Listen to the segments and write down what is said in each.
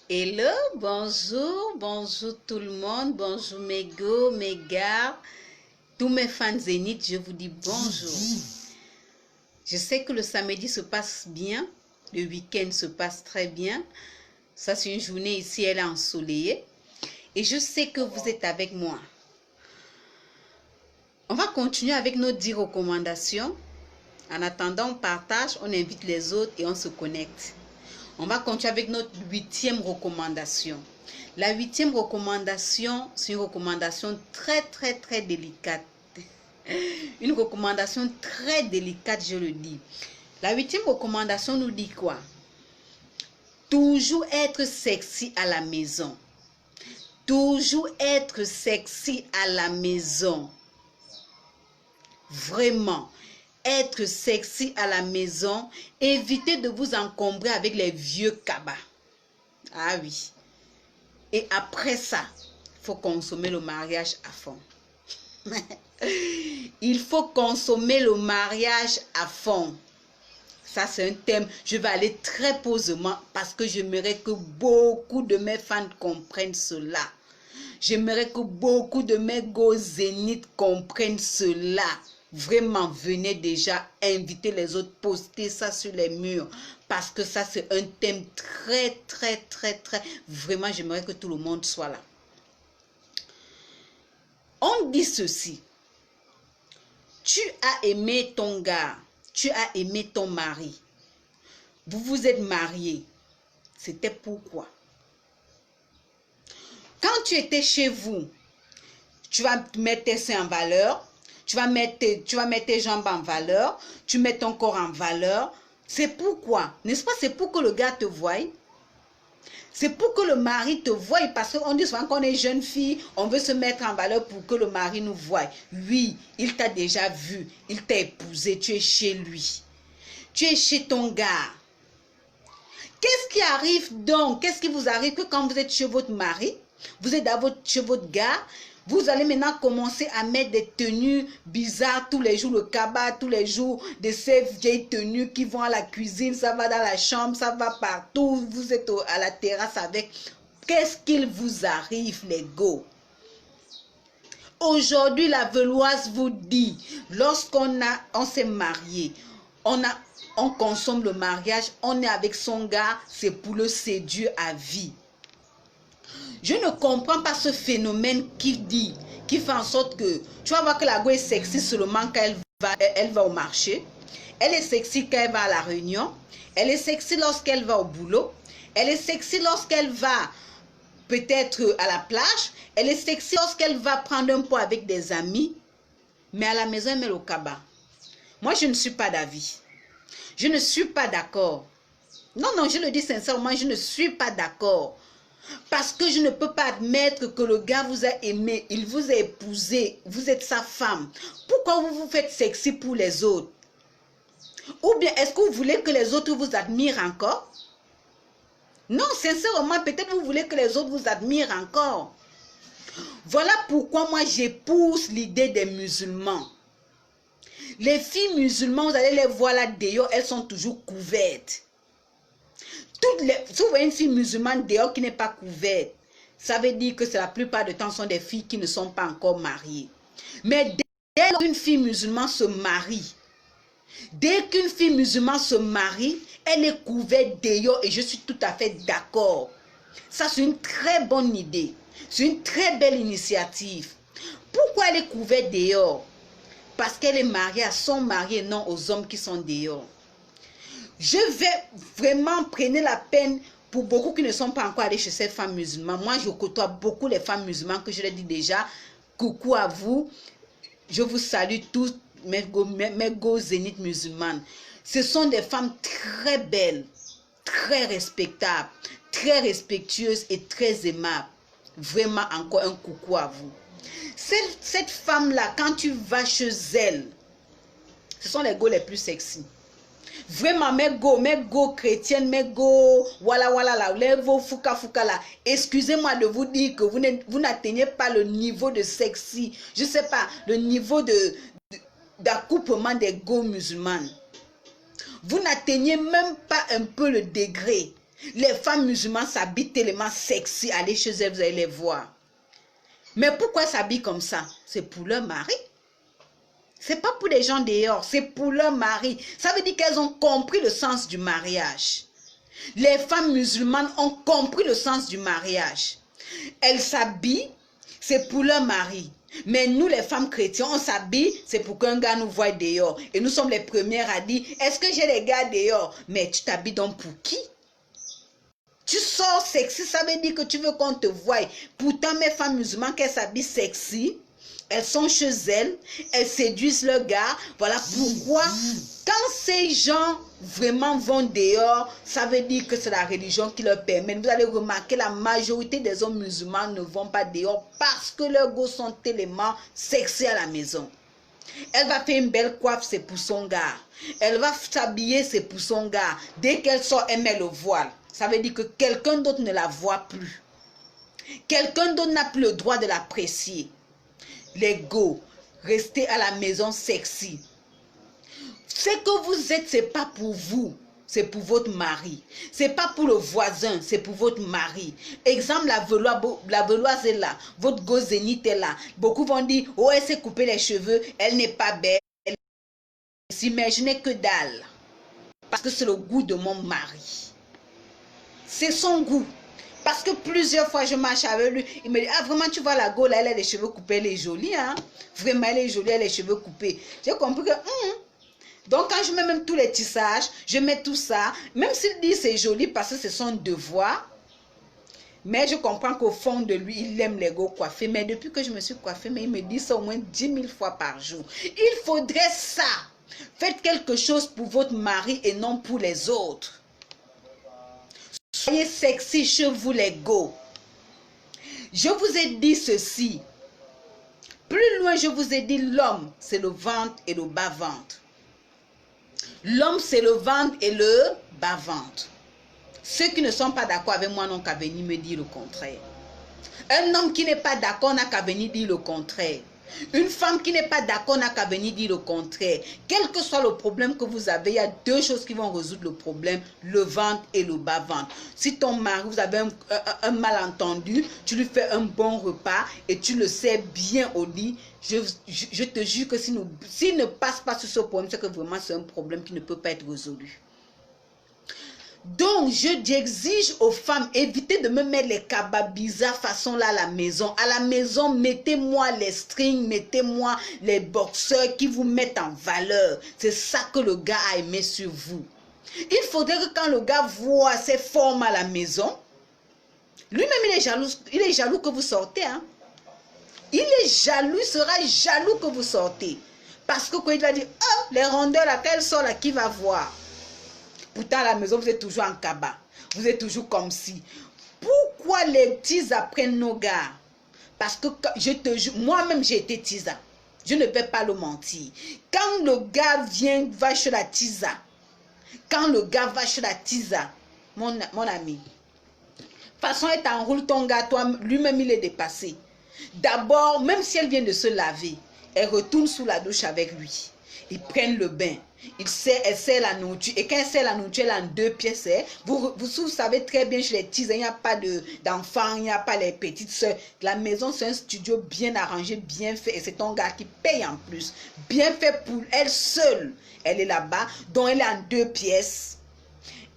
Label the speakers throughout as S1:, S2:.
S1: Hello, bonjour, bonjour tout le monde, bonjour mes go, mes gars, tous mes fans Zénith, je vous dis bonjour. Je sais que le samedi se passe bien, le week-end se passe très bien. Ça, c'est une journée ici, elle est ensoleillée. Et je sais que vous êtes avec moi. On va continuer avec nos 10 recommandations. En attendant, on partage, on invite les autres et on se connecte. On va continuer avec notre 8e recommandation. La 8e recommandation, c'est une recommandation très délicate. Une recommandation très délicate, je le dis. La 8e recommandation nous dit quoi? Toujours être sexy à la maison. Toujours être sexy à la maison. Vraiment. Être sexy à la maison, évitez de vous encombrer avec les vieux cabas. Ah oui. Et après ça, il faut consommer le mariage à fond. Il faut consommer le mariage à fond. Ça, c'est un thème. Je vais aller très posément parce que j'aimerais que beaucoup de mes fans comprennent cela. J'aimerais que beaucoup de mes go Zénith comprennent cela. Vraiment, venez déjà inviter les autres, poster ça sur les murs. Parce que ça, c'est un thème très... Vraiment, j'aimerais que tout le monde soit là. On dit ceci. Tu as aimé ton gars. Tu as aimé ton mari. Vous vous êtes mariés. C'était pourquoi? Quand tu étais chez vous, tu vas mettre tes seins en valeur. Tu vas mettre tes jambes en valeur, tu mets ton corps en valeur. C'est pourquoi, n'est-ce pas? C'est pour que le gars te voie. C'est pour que le mari te voie. Parce qu'on dit souvent qu'on est jeune fille, on veut se mettre en valeur pour que le mari nous voie. Oui, il t'a déjà vu, il t'a épousé, tu es chez lui. Tu es chez ton gars. Qu'est-ce qui arrive donc? Qu'est-ce qui vous arrive que quand vous êtes chez votre mari, vous êtes chez votre gars, vous allez maintenant commencer à mettre des tenues bizarres tous les jours, le cabas tous les jours, de ces vieilles tenues qui vont à la cuisine, ça va dans la chambre, ça va partout, vous êtes à la terrasse avec. Qu'est-ce qu'il vous arrive les go? Aujourd'hui, la Veloise vous dit, lorsqu'on s'est marié, on consomme le mariage, on est avec son gars, c'est pour le séduire à vie. Je ne comprends pas ce phénomène qui fait en sorte que, tu vas voir que la go est sexy seulement quand elle va au marché. Elle est sexy quand elle va à la réunion. Elle est sexy lorsqu'elle va au boulot. Elle est sexy lorsqu'elle va peut-être à la plage. Elle est sexy lorsqu'elle va prendre un pot avec des amis. Mais à la maison, elle met le cabas. Moi, je ne suis pas d'avis. Je ne suis pas d'accord. Non, je le dis sincèrement, je ne suis pas d'accord. Parce que je ne peux pas admettre que le gars vous a aimé, il vous a épousé, vous êtes sa femme. Pourquoi vous vous faites sexy pour les autres? Ou bien est-ce que vous voulez que les autres vous admirent encore? Non, sincèrement, peut-être vous voulez que les autres vous admirent encore. Voilà pourquoi moi j'épouse l'idée des musulmans. Les filles musulmanes, vous allez les voir là dehors, elles sont toujours couvertes. Si vous voyez une fille musulmane dehors qui n'est pas couverte, ça veut dire que la plupart du temps sont des filles qui ne sont pas encore mariées. Mais dès qu'une fille musulmane se marie, elle est couverte dehors et je suis tout à fait d'accord. Ça, c'est une très bonne idée. C'est une très belle initiative. Pourquoi elle est couverte dehors? Parce qu'elle est mariée à son mari et non aux hommes qui sont dehors. Je vais vraiment prendre la peine pour beaucoup qui ne sont pas encore allés chez ces femmes musulmanes. Moi, je côtoie beaucoup les femmes musulmanes que je l'ai dit déjà. Coucou à vous. Je vous salue tous, mes go Zénith musulmanes. Ce sont des femmes très belles, très respectables, très respectueuses et très aimables. Vraiment, encore un coucou à vous. Cette femme-là, quand tu vas chez elle, ce sont les go les plus sexy. Vraiment, mes go chrétiennes, mes go, voilà, là, les vos fouka là. Excusez-moi de vous dire que vous n'atteignez pas le niveau de sexy, je sais pas, le niveau d'accouplement des go musulmanes. Vous n'atteignez même pas un peu le degré. Les femmes musulmanes s'habillent tellement sexy. Allez chez elles, vous allez les voir. Mais pourquoi elles s'habillent comme ça? C'est pour leur mari. C'est pas pour les gens dehors, c'est pour leur mari. Ça veut dire qu'elles ont compris le sens du mariage. Les femmes musulmanes ont compris le sens du mariage. Elles s'habillent, c'est pour leur mari. Mais nous, les femmes chrétiennes, on s'habille, c'est pour qu'un gars nous voie dehors. Et nous sommes les premières à dire, est-ce que j'ai les gars dehors? Mais tu t'habilles donc pour qui? Tu sors sexy, ça veut dire que tu veux qu'on te voie. Pourtant, mes femmes musulmanes, qu'elles s'habillent sexy, elles sont chez elles, elles séduisent le gars. Voilà pourquoi, quand ces gens vraiment vont dehors, ça veut dire que c'est la religion qui leur permet. Vous allez remarquer, la majorité des hommes musulmans ne vont pas dehors parce que leurs gosses sont tellement sexy à la maison. Elle va faire une belle coiffe, c'est pour son gars. Elle va s'habiller, c'est pour son gars. Dès qu'elle sort, elle met le voile. Ça veut dire que quelqu'un d'autre ne la voit plus. Quelqu'un d'autre n'a plus le droit de l'apprécier. Les go, restez à la maison sexy. Ce que vous êtes, ce n'est pas pour vous, c'est pour votre mari. Ce n'est pas pour le voisin, c'est pour votre mari. Exemple, la veloise est là, votre go zénith est là. Beaucoup vont dire, oh, elle s'est coupé les cheveux, elle n'est pas belle. S'imaginez que dalle. Parce que c'est le goût de mon mari. C'est son goût. Parce que plusieurs fois, je marche avec lui. Il me dit, ah, vraiment, tu vois la go, là, elle a les cheveux coupés, elle est jolie, hein. Vraiment, elle est jolie, elle a les cheveux coupés. J'ai compris que, Donc, quand je mets même tous les tissages, je mets tout ça. Même s'il dit c'est joli parce que c'est son devoir. Mais je comprends qu'au fond de lui, il aime les go coiffés. Mais depuis que je me suis coiffée, mais il me dit ça au moins 10 000 fois par jour. Il faudrait ça. Faites quelque chose pour votre mari et non pour les autres. Soyez sexy chez vous les go. Je vous ai dit ceci. Plus loin, je vous ai dit l'homme, c'est le ventre et le bas-ventre. L'homme, c'est le ventre et le bas-ventre. Ceux qui ne sont pas d'accord avec moi n'ont qu'à venir me dire le contraire. Un homme qui n'est pas d'accord n'a qu'à venir dire le contraire. Une femme qui n'est pas d'accord n'a qu'à venir dire le contraire. Quel que soit le problème que vous avez, il y a deux choses qui vont résoudre le problème, le ventre et le bas-ventre. Si ton mari, vous avez un malentendu, tu lui fais un bon repas et tu le sais bien au lit, je te jure que s'il ne passe pas sur ce problème, c'est que vraiment c'est un problème qui ne peut pas être résolu. Donc, j'exige aux femmes, évitez de me mettre les cabas bizarres façon là à la maison. À la maison, mettez-moi les strings, mettez-moi les boxeurs qui vous mettent en valeur. C'est ça que le gars a aimé sur vous. Il faudrait que quand le gars voit ces formes à la maison, lui-même il est jaloux que vous sortez. Hein? Il est jaloux, il sera jaloux que vous sortez. Parce que quand il va dire, oh, les rondeurs là, qu'elles sont là, qui va voir? Pourtant, à la maison, vous êtes toujours en cabas. Vous êtes toujours comme si. Pourquoi les petits apprennent nos gars? Parce que je te jure, moi-même, j'ai été tisa. Je ne vais pas le mentir. Quand le gars va chez la tisa, mon ami, de toute façon, elle t'enroule ton gars, toi, lui-même, il est dépassé. D'abord, même si elle vient de se laver, elle retourne sous la douche avec lui. Ils prennent le bain. Elle sert la nourriture. Et quand elle sert la nourriture, elle a en 2 pièces. Vous savez très bien, chez les petits, il n'y a pas d'enfants, il n'y a pas les petites soeurs. La maison, c'est un studio bien arrangé, bien fait. Et c'est ton gars qui paye en plus. Bien fait pour elle seule. Elle est là-bas. Donc, elle est en 2 pièces.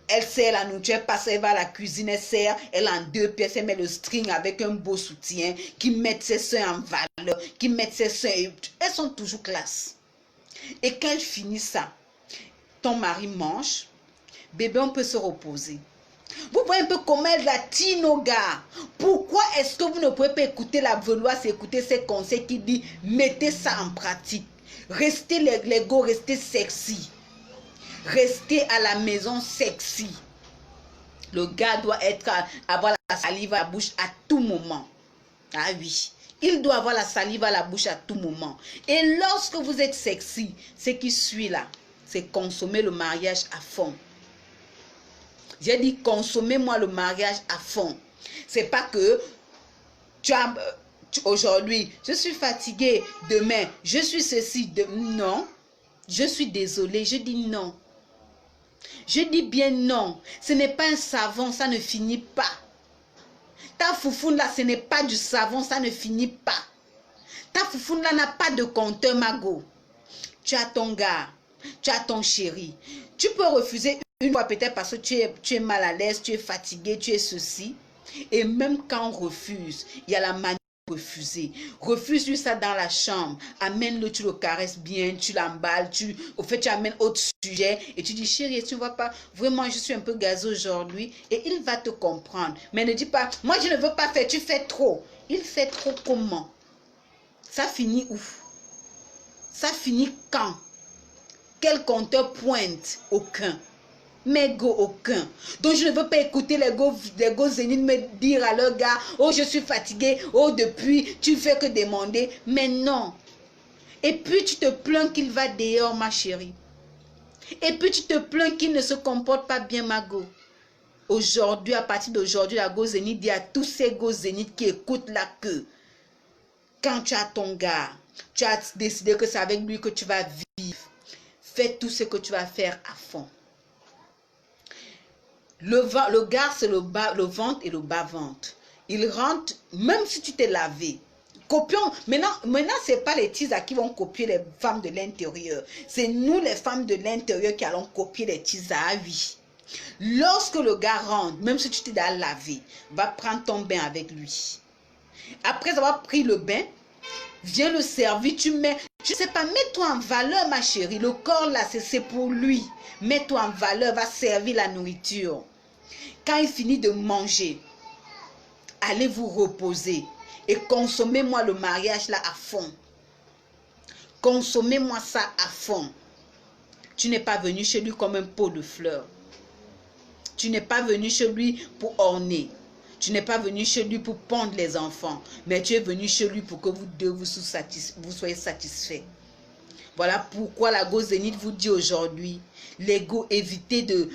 S1: Elle sert la nourriture, elle passe, elle va à la cuisine, elle sert, elle a en 2 pièces, elle met le string avec un beau soutien, qui met ses seins en valeur, qui met ses seins. Elles sont toujours classe. Et quand elle finit ça, ton mari mange, bébé, on peut se reposer. Vous voyez un peu comment elle la tire nos gars. Pourquoi est-ce que vous ne pouvez pas écouter la veloise et écouter ses conseils qui dit mettez ça en pratique. Restez les go, restez sexy. Restez à la maison sexy. Le gars doit avoir la salive à la bouche à tout moment. Ah oui. Il doit avoir la salive à la bouche à tout moment. Et lorsque vous êtes sexy, ce qui suit là, c'est consommer le mariage à fond. J'ai dit consommez-moi le mariage à fond. C'est pas que aujourd'hui, je suis fatiguée, demain, je suis ceci, non. Je suis désolée, je dis non. Je dis bien non. Ce n'est pas un savon, ça ne finit pas. Ta foufoune là, ce n'est pas du savon, ça ne finit pas. Ta foufoune là n'a pas de compteur, Mago. Tu as ton gars, tu as ton chéri. Tu peux refuser une fois peut-être parce que tu es mal à l'aise, tu es fatigué, tu es ceci. Et même quand on refuse, il y a la manière de refuser. Refuse-lui ça dans la chambre. Amène-le, tu le caresses bien, tu l'emballes, au fait, tu amènes autre sujet et tu dis, chérie, tu ne vois pas, vraiment, je suis un peu gazeux aujourd'hui et il va te comprendre. Mais ne dis pas, moi, je ne veux pas faire, tu fais trop. Il fait trop comment? Ça finit où? Ça finit quand? Quel compteur pointe? Aucun. Mais go, aucun. Donc je ne veux pas écouter les go zéniths me dire à leur gars, oh je suis fatigué, oh depuis tu fais que demander. Mais non. Et puis tu te plains qu'il va dehors, ma chérie. Et puis tu te plains qu'il ne se comporte pas bien, ma go. Aujourd'hui, à partir d'aujourd'hui, la go zénith dit à tous ces go zéniths qui écoutent là que quand tu as ton gars, tu as décidé que c'est avec lui que tu vas vivre. Fais tout ce que tu vas faire à fond. Le gars, c'est le ventre et le bas-ventre. Il rentre, même si tu t'es lavé. Copions. Maintenant ce n'est pas les tisas qui vont copier les femmes de l'intérieur. C'est nous, les femmes de l'intérieur, qui allons copier les tisas, oui. Lorsque le gars rentre, même si tu t'es déjà lavé, va prendre ton bain avec lui. Après avoir pris le bain, viens le servir, tu mets, je ne sais pas, mets-toi en valeur, ma chérie. Le corps là, c'est pour lui. Mets-toi en valeur, va servir la nourriture. Quand il finit de manger, allez vous reposer et consommez-moi le mariage là à fond. Consommez-moi ça à fond. Tu n'es pas venu chez lui comme un pot de fleurs. Tu n'es pas venu chez lui pour orner. Tu n'es pas venu chez lui pour pondre les enfants. Mais tu es venu chez lui pour que vous deux vous soyez satisfaits. Voilà pourquoi la go zénith vous dit aujourd'hui, les go, évitez de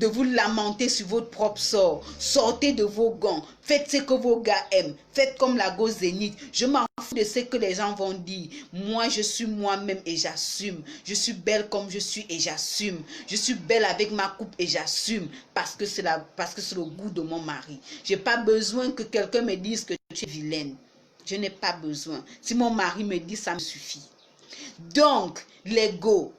S1: vous lamenter sur votre propre sort. Sortez de vos gants. Faites ce que vos gars aiment. Faites comme la go zénith. Je m'en fous de ce que les gens vont dire. Moi, je suis moi-même et j'assume. Je suis belle comme je suis et j'assume. Je suis belle avec ma coupe et j'assume. Parce que c'est le goût de mon mari. Je n'ai pas besoin que quelqu'un me dise que tu es vilaine. Je n'ai pas besoin. Si mon mari me dit, ça me suffit. Donc, les go,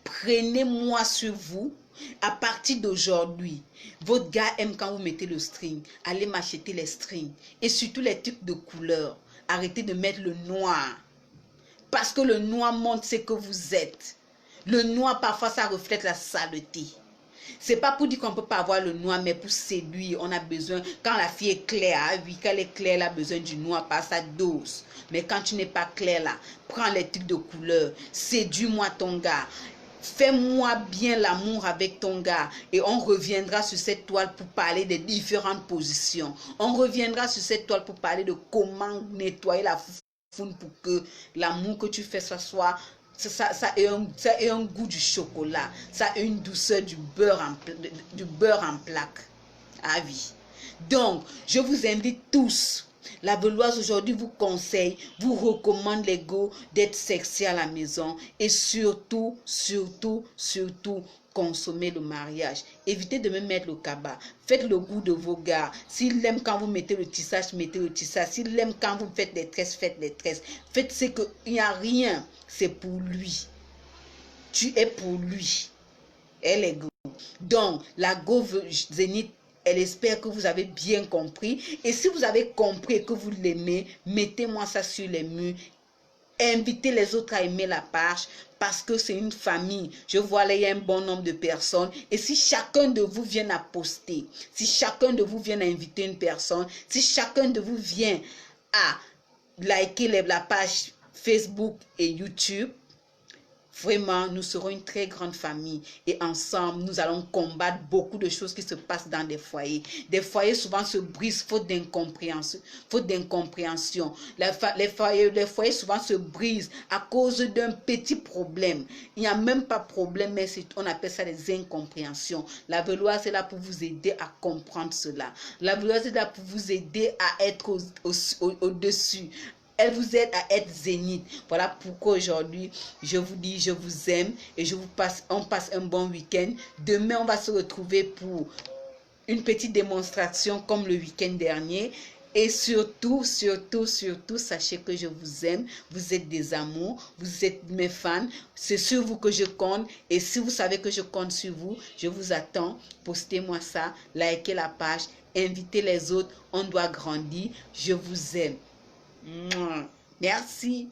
S1: prenez-moi sur vous. À partir d'aujourd'hui, votre gars aime quand vous mettez le string. Allez m'acheter les strings. Et surtout les trucs de couleur. Arrêtez de mettre le noir. Parce que le noir montre ce que vous êtes. Le noir, parfois, ça reflète la saleté. C'est pas pour dire qu'on ne peut pas avoir le noir, mais pour séduire, on a besoin. Quand la fille est claire, ah oui, quand elle est claire, elle a besoin du noir par sa dose. Mais quand tu n'es pas clair là, prends les trucs de couleur. Séduis-moi ton gars. Fais-moi bien l'amour avec ton gars et on reviendra sur cette toile pour parler des différentes positions. On reviendra sur cette toile pour parler de comment nettoyer la foufoune pour que l'amour que tu fais ça soit... Ça a un goût du chocolat, ça a une douceur du beurre en plaque. Ah oui. Donc, je vous invite tous. La Beloise aujourd'hui vous conseille, vous recommande les go d'être sexy à la maison et surtout, consommer le mariage. Évitez de me mettre le cabas. Faites le goût de vos gars. S'il aime quand vous mettez le tissage, mettez le tissage. S'il aime quand vous faites des tresses, faites les tresses. Faites ce qu'il n'y a rien. C'est pour lui. Tu es pour lui. Elle est go. Donc, la go zénith, elle espère que vous avez bien compris. Et si vous avez compris et que vous l'aimez, mettez-moi ça sur les murs. Invitez les autres à aimer la page parce que c'est une famille. Je vois là, il y a un bon nombre de personnes. Et si chacun de vous vient à poster, si chacun de vous vient à inviter une personne, si chacun de vous vient à liker la page Facebook et YouTube, vraiment, nous serons une très grande famille et ensemble, nous allons combattre beaucoup de choses qui se passent dans des foyers. Des foyers souvent se brisent faute d'incompréhension. Les foyers souvent se brisent à cause d'un petit problème. Il n'y a même pas de problème, mais on appelle ça des incompréhensions. La Beloise est là pour vous aider à comprendre cela. La Beloise est là pour vous aider à être au-dessus. Elle vous aide à être zénith. Voilà pourquoi aujourd'hui, je vous dis, je vous aime et on passe un bon week-end. Demain, on va se retrouver pour une petite démonstration comme le week-end dernier. Et surtout, sachez que je vous aime. Vous êtes des amours, vous êtes mes fans. C'est sur vous que je compte. Et si vous savez que je compte sur vous, je vous attends. Postez-moi ça, likez la page, invitez les autres. On doit grandir. Je vous aime. Merci.